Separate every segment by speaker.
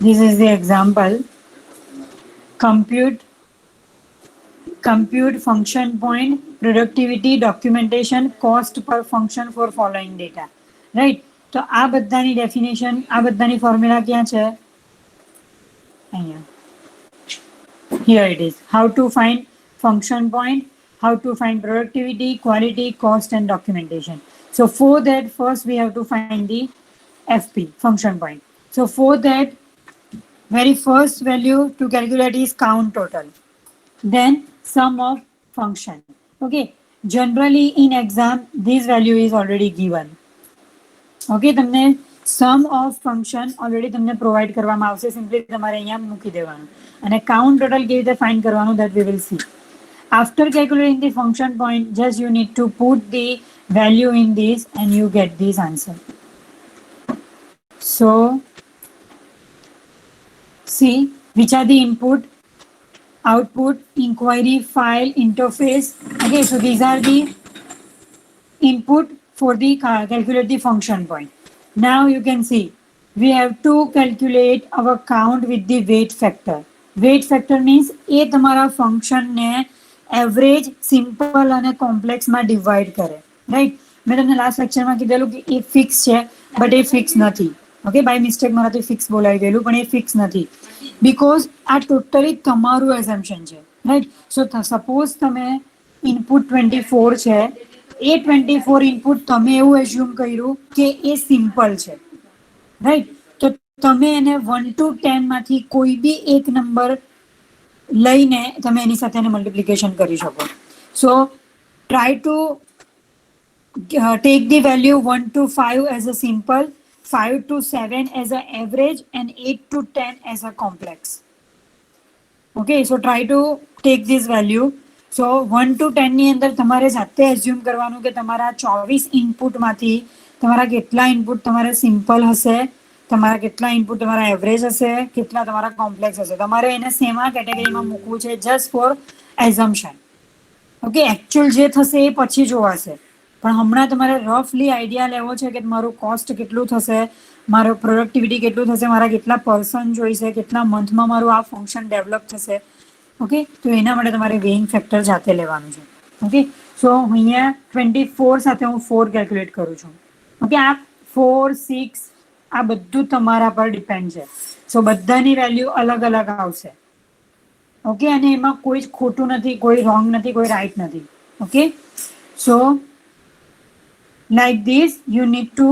Speaker 1: This is the example. Compute function point, productivity, documentation, cost per function for following data. Right? તો આ બધાની definition, આ બધાની formula ક્યાં છે? અહીંયા. Here it is. How to find function point, how to find productivity, quality, cost, and documentation. So for that, first we have to find the FP, function point. So for that, very first value to calculate is count total. Then sum of function. Okay. Generally in exam, this value is already given. Okay. તમને sum of function already તમને provide કરવામાં આવશે. Simply તમારે અહીંયા મૂકી દેવાનું. અને count total કેવી રીતે find કરવાનું, that we will see. After calculating the function point, just you need to put the value in this and you get this answer. So see which are the input, output, inquiry, file, interface. Okay, so these are the input for the calculate the function point. Now you can see we have to calculate our count with the weight factor. Weight factor means એ તમારા function ને average, simple અને complex માં divide કરે. Right? મેં તમને last lecture માં કીધેલું કે એ fix છે, but એ fix નથી. Okay, by mistake મારાથી fix બોલાઈ ગયેલું, પણ એ fix નથી. Because આ totally તમારું assumption છે. Right? So suppose તમે input 24 છે, એ 24 input તમે એવું assume કર્યું કે એ simple છે. Right? તો તમે એને 1 to 10 માંથી કોઈ બી એક નંબર લઈને તમે એની સાથે મલ્ટિપ્લિકેશન કરી શકો. So try to take the value 1 to 5 as a simple, 5 to 7 as an average, and 8 to 10 as a complex. Okay, so try to take this value. So 1 to 10 ની અંદર તમારે જાતે assume કરવાનું કે તમારા 24 ઇનપુટ માંથી તમારા કેટલા ઇનપુટ તમારે સિમ્પલ હશે, તમારા કેટલા ઇનપુટ તમારા એવરેજ હશે, કેટલા તમારા કોમ્પ્લેક્સ હશે. તમારે એને સેમા કેટેગરીમાં મૂકવું છે just four assumption. Okay, actual જે થશે એ પછી જોવાશે, પણ હમણાં તમારે રફલી આઈડિયા લેવો છે કે મારું કોસ્ટ કેટલું થશે, મારું પ્રોડક્ટિવિટી કેટલું થશે, મારા કેટલા પર્સન જોઈશે, કેટલા મંથમાં મારું આ ફંક્શન ડેવલપ થશે. ઓકે, તો એના માટે તમારે વેઇંગ ફેક્ટર જાતે લેવાનું છે. ઓકે, સો અહીંયા 24 સાથે હું 4 કેલ્ક્યુલેટ કરું છું. ઓકે, આ 4, 6 આ બધું તમારા પર ડિપેન્ડ છે. સો બધાની વેલ્યુ અલગ અલગ આવશે. ઓકે, અને એમાં કોઈ જ ખોટું નથી, કોઈ રોંગ નથી, કોઈ રાઈટ નથી. Okay, so like this you need to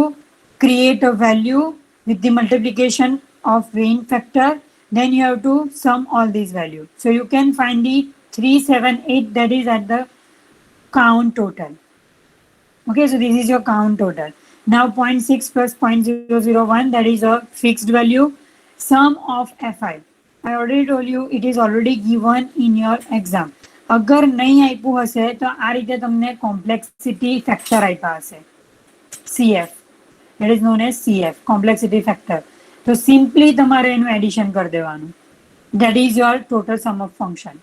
Speaker 1: create a value with the multiplication of weighing factor. Then you have to sum all these values. So you can find the 378, that is at the count total. Okay, so this is your count total. Now 0.6 plus 0.001, that is a fixed value. Sum of FI. I already told you it is already given in your exam. અગર નહીં આપ્યું હશે તો આ રીતે તમને complexity factor આપ્યા હશે, CF. It is known as CF, complexity factor. તો સિમ્પલી તમારે એનું એડિશન કરી દેવાનું. That is your total sum of function.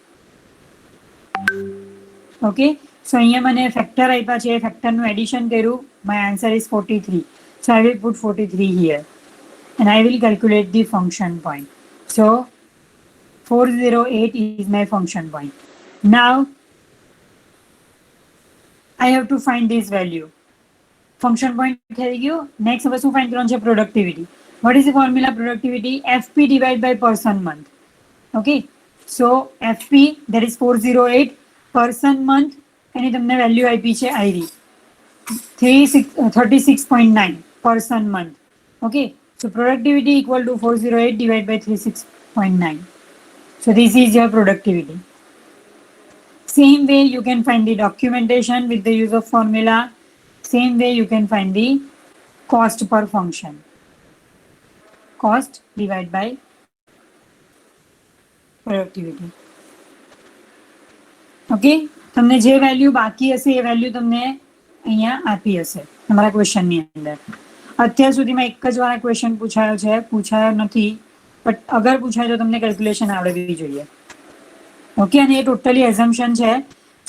Speaker 1: Okay, so અહીંયા મને ફેક્ટર આપ્યા છે, એ ફેક્ટરનું એડિશન કર્યું. My answer is 43. So I will put 43 here and I will calculate the function point. So 408 is my function point. Now I have to find this value. Function point થઈ ગયું. Next હવે શું find કરવાનું છે? Productivity. What is the formula productivity? FP divided by person month. Okay, so FP, that is 408 person month, એની તમને value આપી છે આઈરી 36.9 person month. Okay, so productivity equal to 408 divided by 36.9. So this is your productivity. Same way you can find the documentation with the use of formula. Same way you can find the cost per function. Cost divided by productivity. Okay, તમને જે value બાકી હશે એ value તમને અહીંયા આપી હશે તમારા ક્વેશ્ચનની અંદર. અત્યાર સુધીમાં એક જ વાર ક્વેશ્ચન પૂછાયો છે, પૂછાયો નથી, બટ અગર પૂછાય તો તમને કેલ્ક્યુલેશન આવડવી જોઈએ. ઓકે, અને એ ટોટલી એઝમ્પશન છે.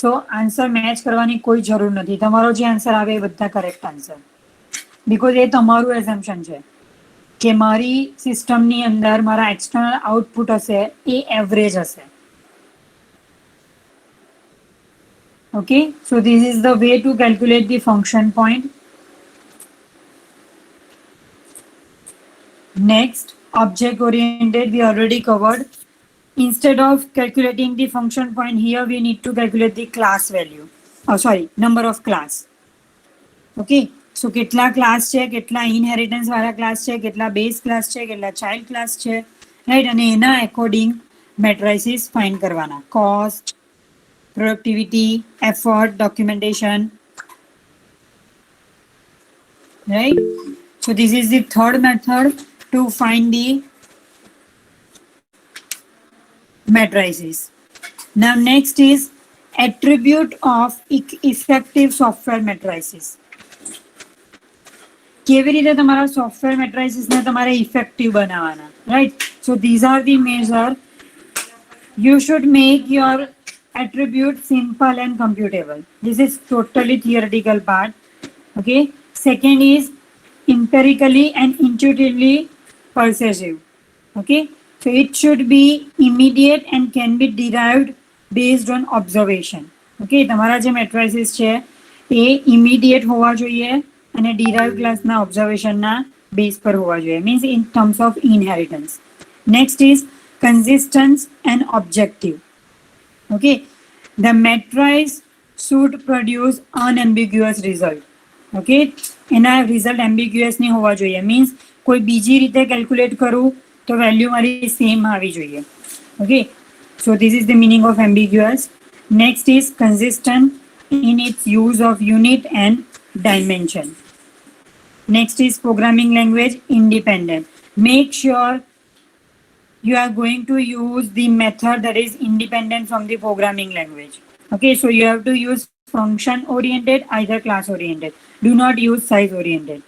Speaker 1: સો આન્સર મેચ કરવાની કોઈ જરૂર નથી. તમારો જે આન્સર આવે એ બધા કરેક્ટ આન્સર, બીકોઝ એ તમારું એઝમ્પશન છે. કે મારી સિસ્ટમની અંદર મારા એક્સટર્નલ આઉટપુટ હશે એ એવરેજ હશે. Okay, so this is the way to calculate the function point. Next, object oriented we already covered. Instead of calculating the function point here, we need to calculate the class value. Oh, sorry, number of class. Okay, so કેટલા class છે, કેટલા inheritance વાળા class છે, કેટલા base class છે, કેટલા child class છે, right? અને એના according matrices find કરવાના. Cost, productivity, effort, documentation, right? So this is the third method to find the matrices. Now next is attribute of effective software matrices. કેવી રીતે તમારા software મેટ્રાઇસીસને તમારે ઇફેક્ટિવ બનાવવાના, right? So these are the measure. You should make your attribute simple and computable. This is totally theoretical part. Okay. Second is empirically and intuitively persuasive. Okay. So it should be immediate and can be derived based on observation. Okay. તમારા જે મેટ્રાઇસીસ છે એ immediate હોવા જોઈએ અને derived ક્લાસના observationના base પર હોવા જોઈએ. Means in terms of inheritance. Next is consistent and objective. Okay, the matrice should produce unambiguous result. Okay, એના result ambiguous નહીં હોવા જોઈએ. Means કોઈ બીજી રીતે calculate કરું તો value મારી same આવી જોઈએ. Okay, so this is the meaning of ambiguous. Next is consistent in its use of unit and dimension. Next is programming language independent. Make sure you are going to use the method that is independent from the programming language. Okay, so you have to use function oriented, either class oriented. Do not use size oriented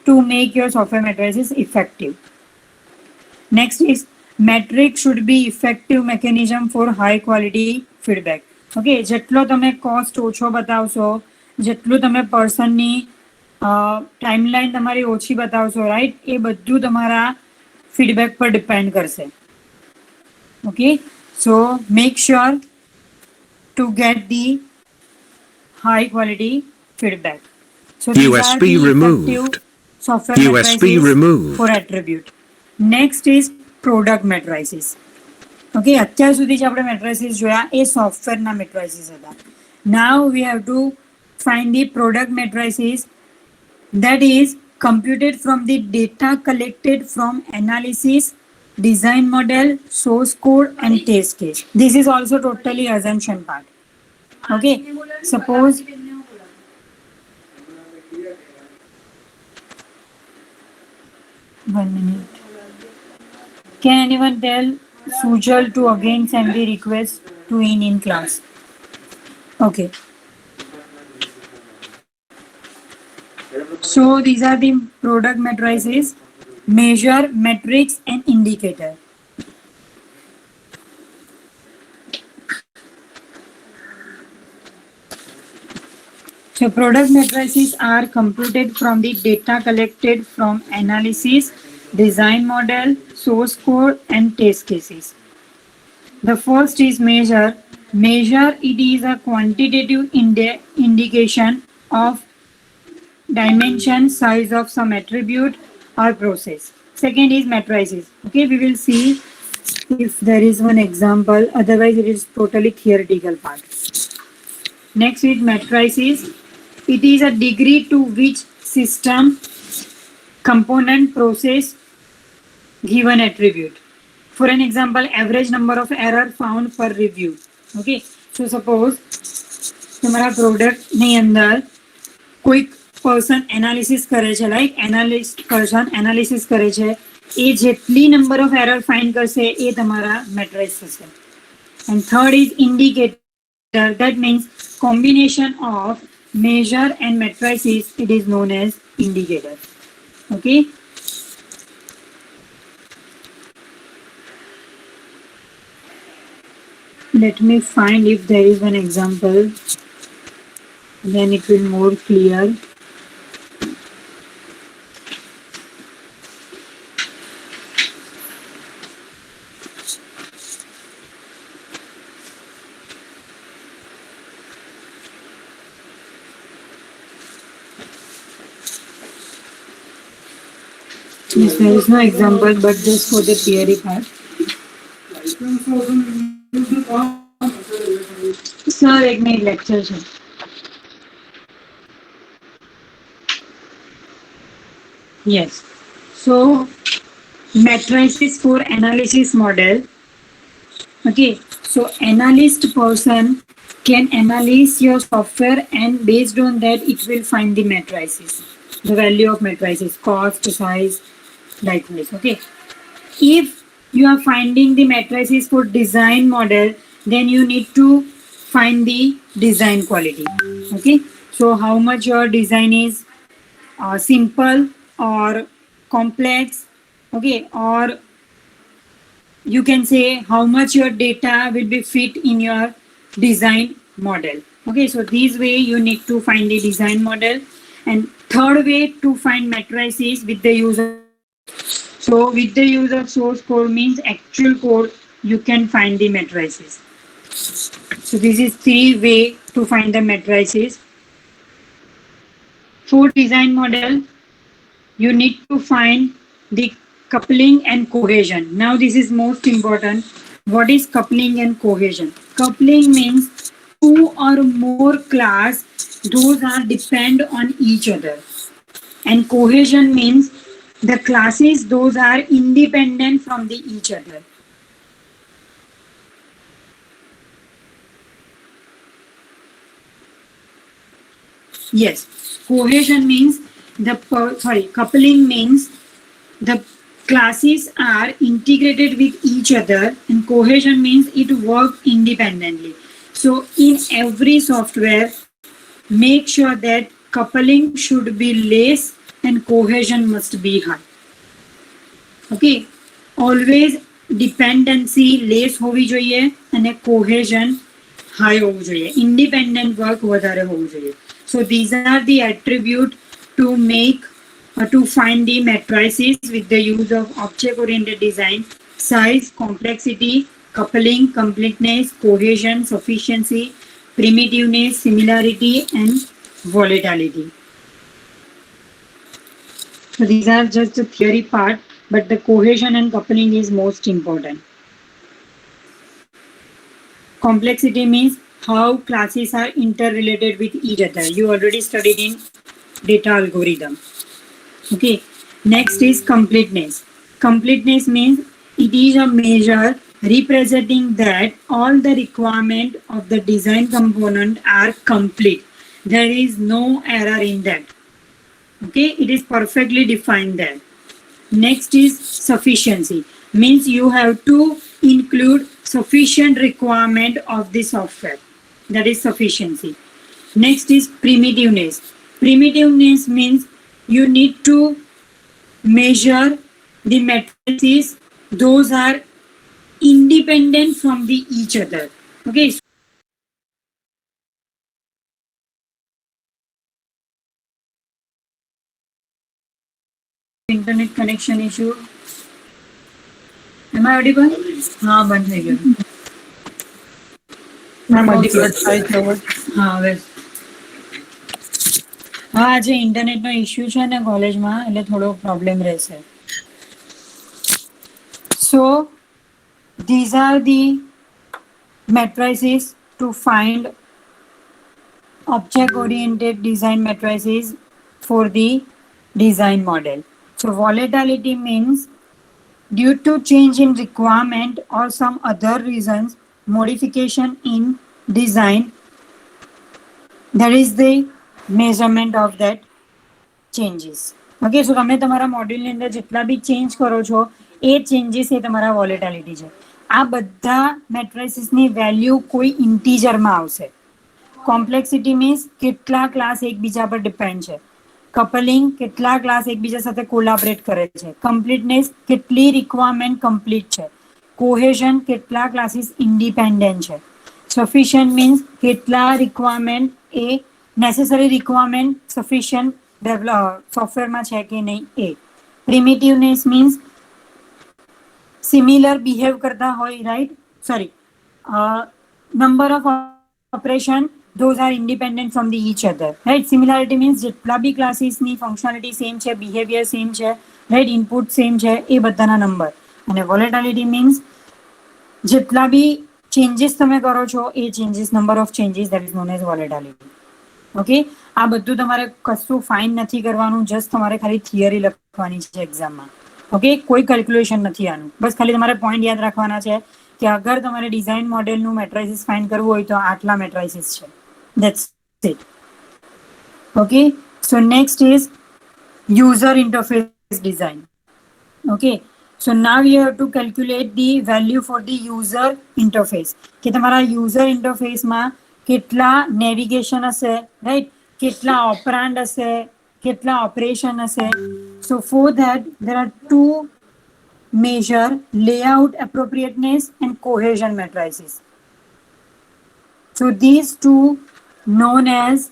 Speaker 1: to make your software matrices effective. Next is metric should be effective mechanism for high quality feedback. Okay, જેટલો તમે cost ઓછો બતાવશો, જેટલું તમે personની timeline તમારી ઓછી બતાવશો, right? એ બધું તમારા feedback પર depend કરશે. Okay, so make sure to get the high quality feedback. So these are
Speaker 2: USB
Speaker 1: the
Speaker 2: removed.
Speaker 1: effective software
Speaker 2: USB
Speaker 1: matrices
Speaker 2: removed.
Speaker 1: for attribute. Next is product matrices. Okay, અત્યાર સુધી જે આપણે matrices જોયા એ સોફ્ટવેરના matrices હતા. Now we have to find the product matrices that is computed from the data collected from analysis, design model, source code and test case. This is also totally assumption part. Okay, suppose one minute. Can anyone tell Sujal to again send the request to in class? Okay. So these are the product matrices: measure, metrics and indicator. So product matrices are computed from the data collected from analysis, design model, source code and test cases. The first is measure. Measure, it is a quantitative indication of dimension, size of some attribute or process. Second is matrices. Okay, we will see if there is one example, otherwise it is totally theoretical part. Next is matrices. It is a degree to which system, component, process given attribute. For an example, average number of error found per review. Okay, so suppose તમારા product ની અંદર કોઈ person analysis કરે છે, like analyst person analysis કરે છે, એ જેટલી number of error find કરશે એ તમારા મેટ્રિક્સ થશે. And third is indicator. That means combination of measure and matrices, it is known as indicator. Okay. Let me find if there is one example, then it will more clear. Yes, there is no example, but just for the theory part. Sir, एक minute lecture છે. Yes. So, matrices for analysis model. Okay. So, analyst person can analyze your software, and based on that, it will find the matrices, the value of matrices, cost, size, likewise. Okay. If you are finding the matrices for design model, then you need to find the design quality. Okay. So, how much your design is simple or complex, okay, or you can say how much your data will be fit in your design model. Okay, so this way you need to find the design model. And third way to find matrices with the use of, so with the use of source code means actual code, you can find the matrices. So this is three way to find the matrices. For design model, you need to find the coupling and cohesion. Now this is most important. What is coupling and cohesion? Coupling means two or more class, those are depend on each other. And cohesion means the classes, those are independent from the each other. Yes, cohesion means coupling means the classes are integrated with each other, and cohesion means it works independently. So in every software, make sure that coupling should be less and cohesion must be high. Okay, always dependency less હોવી જોઈએ અને cohesion high હોવું જોઈએ. Independent work વધારે હોવું જોઈએ. So these are the attributes to make to find the matrices with the use of object-oriented design: size, complexity, coupling, completeness, cohesion, sufficiency, primitiveness, similarity, and volatility. So these are just the theory part, but the cohesion and coupling is most important. Complexity means how classes are interrelated with each other. You already studied in data algorithm. Okay, next is completeness. Completeness means it is a measure representing that all the requirement of the design component are complete. There is no error in that. Okay, it is perfectly defined there. Next is sufficiency. Means you have to include sufficient requirement of the software. That is sufficiency. Next is primitiveness. Primitiveness means you need to measure the matrices, those are independent from the each other. Okay. Internet connection issue. Am I audible? हाँ बंद हो गया. હા હવે હા આજે ઇન્ટરનેટનો issue છે ને કોલેજમાં એટલે થોડો પ્રોબ્લેમ રહેશે. So these are the matrices to find object-oriented design matrices for the design model. So volatility means due to change in requirement or some other reasons, modification in design, that is the measurement of that changes. Okay, so તમે તમારા મોડ્યુલની અંદર જેટલા બી change કરો છો એ changes એ તમારા volatility છે. આ બધા મેટ્રિસીસની વેલ્યુ કોઈ ઇન્ટીજરમાં આવશે. કોમ્પ્લેક્સિટી મીન્સ કેટલા ક્લાસ એકબીજા પર ડિપેન્ડ છે. કપલિંગ કેટલા ક્લાસ એકબીજા સાથે કોલાબરેટ કરે છે. કમ્પ્લીટનેસ કેટલી રિક્વાયરમેન્ટ કમ્પ્લીટ છે. કોહેઝન કેટલા ક્લાસીસ ઇન્ડિપેન્ડન્ટ છે. સફિશિયન્ટ મીન્સ કેટલા રિક્વાયરમેન્ટ એ નેસેસરી રિક્વાયરમેન્ટ સફિશિયન્ટ સોફ્ટવેરમાં છે કે નહીં એ. પ્રિમિટિવનેસ મીન્સ સિમિલર બિહેવ કરતા હોય, right? Sorry, number of operation, those are independent from the each other, right? Similarity means જેટલા બી ક્લાસીસની ફંક્શનાલિટી સેમ છે, બિહેવિયર સેમ છે, રાઈટ, ઇનપુટ સેમ છે, એ બધાના નંબર. અને વોલેટાલિટી મીન્સ જેટલા બી ચેન્જીસ તમે કરો છો એ changes, number of changes, that is known as volatility. Okay, આ બધું તમારે કશું ફાઇન નથી કરવાનું, જસ્ટ તમારે ખાલી થિયરી લખવાની છે એક્ઝામમાં. ઓકે, કોઈ કેલ્ક્યુલેશન નથી આનું, બસ ખાલી તમારે પોઈન્ટ યાદ રાખવાના છે કે અગર તમારે ડિઝાઇન મોડેલનું મેટ્રાઇસિસ ફાઇન્ડ કરવું હોય તો આટલા મેટ્રાઇસિસ છે. That's it. Okay, so next is user interface design. Okay, so now you have to calculate the value for the user interface. કે તમારા user interface માં કેટલા navigation હશે, right? કેટલા operand હશે, કેટલા operation હશે. So for that there are two measure: layout appropriateness and cohesion matrices. So these two known as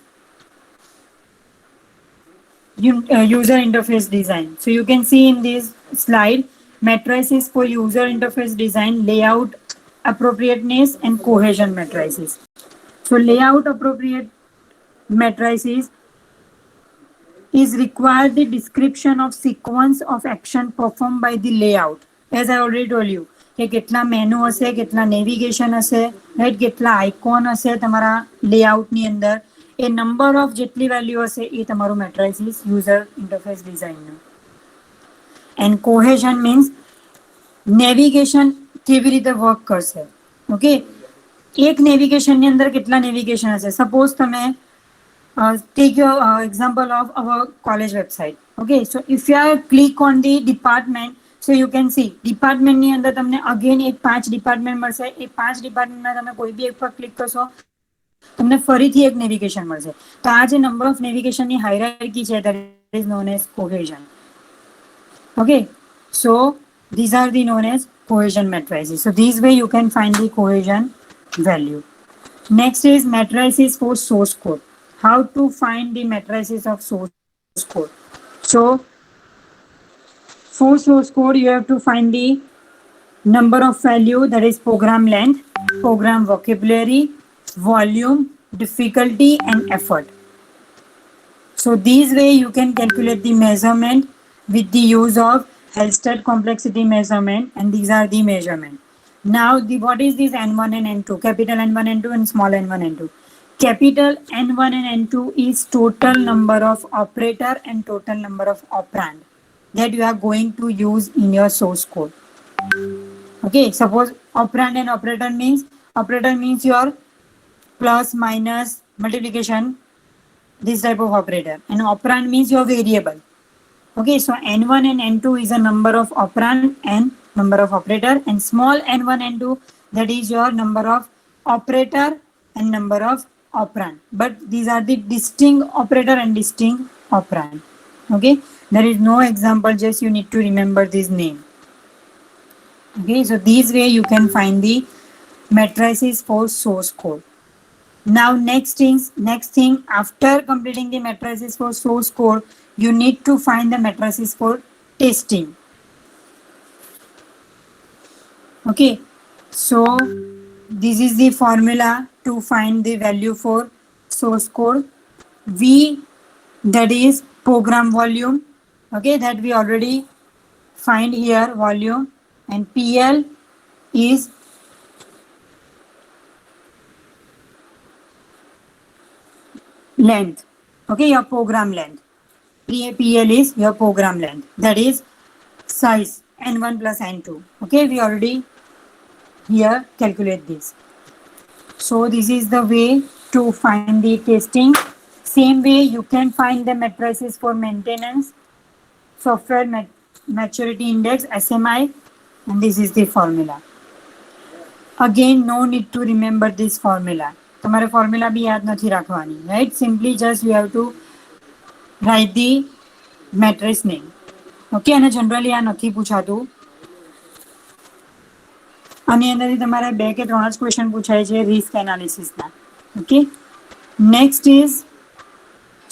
Speaker 1: user interface design. So you can see in this slide matrices for user interface design, layout appropriateness and cohesion matrices. So layout appropriate matrices is required the description of sequence of action performed by the layout. As I already told you કે કેટલા menu હશે, કેટલા navigation હશે, right, કેટલા icon હશે તમારા લેઆઉટની અંદર, એ number of જેટલી વેલ્યુ હશે એ તમારું મેટ્રાઇસિસ યુઝર ઇન્ટરફેસ ડિઝાઇનનું. એન્ડ કોહેઝન મીન્સ નેવિગેશન કેવી રીતે વર્ક કરશે. ઓકે, એક નેવિગેશનની અંદર કેટલા નેવિગેશન હશે. સપોઝ તમે take your example of our college website. Okay, so if you click on the department, so you can see department ની અંદર તમને again એક 5 ડિપાર્ટમેન્ટ મળશે. એ 5 ડિપાર્ટમેન્ટમાં તમે કોઈ બી એક પર ક્લિક કરશો તમને ફરીથી એક નેવિગેશન મળશે. તો આ જે નંબર ઓફ નેવિગેશનની હાયરાર્કી છે, that is known as cohesion. Okay, so these are the known as cohesion matrices. So this way you can find the cohesion value. Next is matrices for source code. How to find the matrices of source code. So for source code you have to find the number of value, that is program length, program vocabulary, volume, difficulty and effort. So this way you can calculate the measurement with the use of Halstead complexity measurement, and these are the measurement. Now what is this N1 and N2, capital N1 N2 and small n1 n2. Capital N1 and N2 is total number of operator and total number of operand that you are going to use in your source code. Okay, suppose operand and operator means your plus, minus, multiplication, this type of operator, and operand means your variable. Okay, so N1 and N2 is a number of operand and number of operator, and small n1 n2, that is your number of operator and number of operand, but these are the distinct operator and distinct operand. Okay, there is no example, just you need to remember this name. Okay, so this way you can find the matrices for source code. Now next thing after completing the matrices for source code, you need to find the matrices for testing. Okay, so this is the formula to find the value for source code. V, that is program volume. Okay, that we already find here, volume, and PL is length. Okay, your program length. PL is your program length, that is size N1 plus N2. Okay, we already here calculate this. So this is the way to find the testing. Same way you can find the matrices for maintenance, software maturity index, SMI, and this is the formula. Again, no need to remember this formula. તમારે formula બી યાદ નથી રાખવાની, right? Simply just you have to write the matrix name. Okay, અને generally આ નથી પૂછાતું. આની અંદરથી તમારે 2 કે 3 જ ક્વેશ્ચન પૂછાય છે રિસ્ક એનાલિસિસના. Okay, next is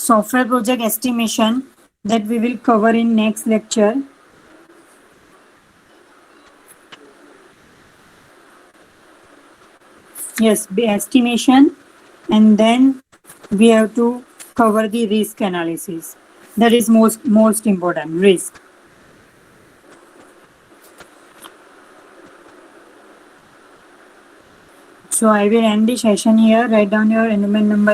Speaker 1: software project estimation, that we will cover in next lecture. Yes, the estimation, and then we have to cover the risk analysis. That is most important, risk. So I will end the session here. Write down your enrollment number